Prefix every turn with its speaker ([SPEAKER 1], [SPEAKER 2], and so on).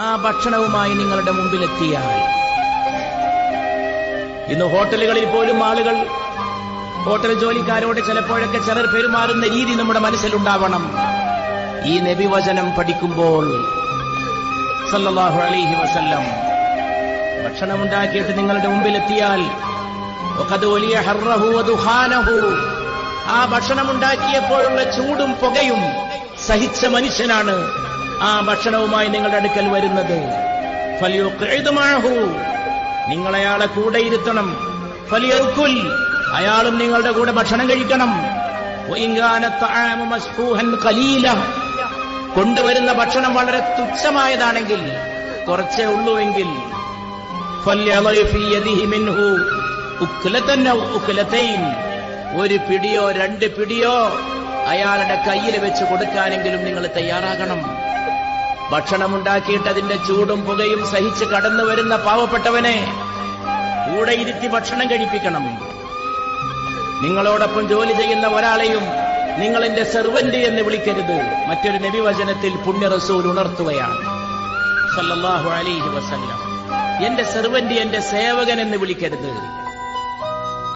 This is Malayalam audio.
[SPEAKER 1] ആ ഭക്ഷണവുമായി നിങ്ങളുടെ മുമ്പിലെത്തിയാൽ. ഇന്ന് ഹോട്ടലുകളിൽ പോലും ആളുകൾ, ഹോട്ടൽ ജോലിക്കാരോട് ചിലപ്പോഴൊക്കെ ചിലർ പെരുമാറുന്ന രീതി നമ്മുടെ മനസ്സിലുണ്ടാവണം. ഈ നബിവചനം പഠിക്കുമ്പോൾ സല്ലല്ലാഹു അലൈഹി വസല്ലം ഭക്ഷണമുണ്ടാക്കിയിട്ട് നിങ്ങളുടെ മുമ്പിലെത്തിയാൽ ആ ഭക്ഷണമുണ്ടാക്കിയപ്പോഴുള്ള ചൂടും പുകയും സഹിച്ച മനുഷ്യനാണ് ആ ഭക്ഷണവുമായി നിങ്ങളുടെ അടുക്കൽ വരുന്നത്. നിങ്ങളയാളെ കൂടെ ഇരുത്തണം. അയാളും നിങ്ങളുടെ കൂടെ ഭക്ഷണം കഴിക്കണം. കൊണ്ടുവരുന്ന ഭക്ഷണം വളരെ തുച്ഛമായതാണെങ്കിൽ, കുറച്ചേ ഉള്ളുവെങ്കിൽ, ഒരു പിടിയോ 2 പിടിയോ അയാളുടെ കയ്യിൽ വെച്ച് കൊടുക്കാനെങ്കിലും നിങ്ങൾ തയ്യാറാകണം. ഭക്ഷണമുണ്ടാക്കിയിട്ട് അതിന്റെ ചൂടും പുകയും സഹിച്ച് കടന്നു വരുന്ന പാവപ്പെട്ടവനെ കൂടെ ഇരുത്തി ഭക്ഷണം കഴിപ്പിക്കണം. നിങ്ങളോടൊപ്പം ജോലി ചെയ്യുന്ന ഒരാളെയും നിങ്ങൾ എന്റെ സെർവന്റ് എന്ന് വിളിക്കരുത്. മറ്റൊരു നബിവചനത്തിൽ പുണ്യ റസൂൽ ഉണർത്തുകയാണ് സല്ലല്ലാഹു അലൈഹി വസല്ലം, എന്റെ സെർവന്റ്, എന്റെ സേവകൻ എന്ന് വിളിക്കരുത്.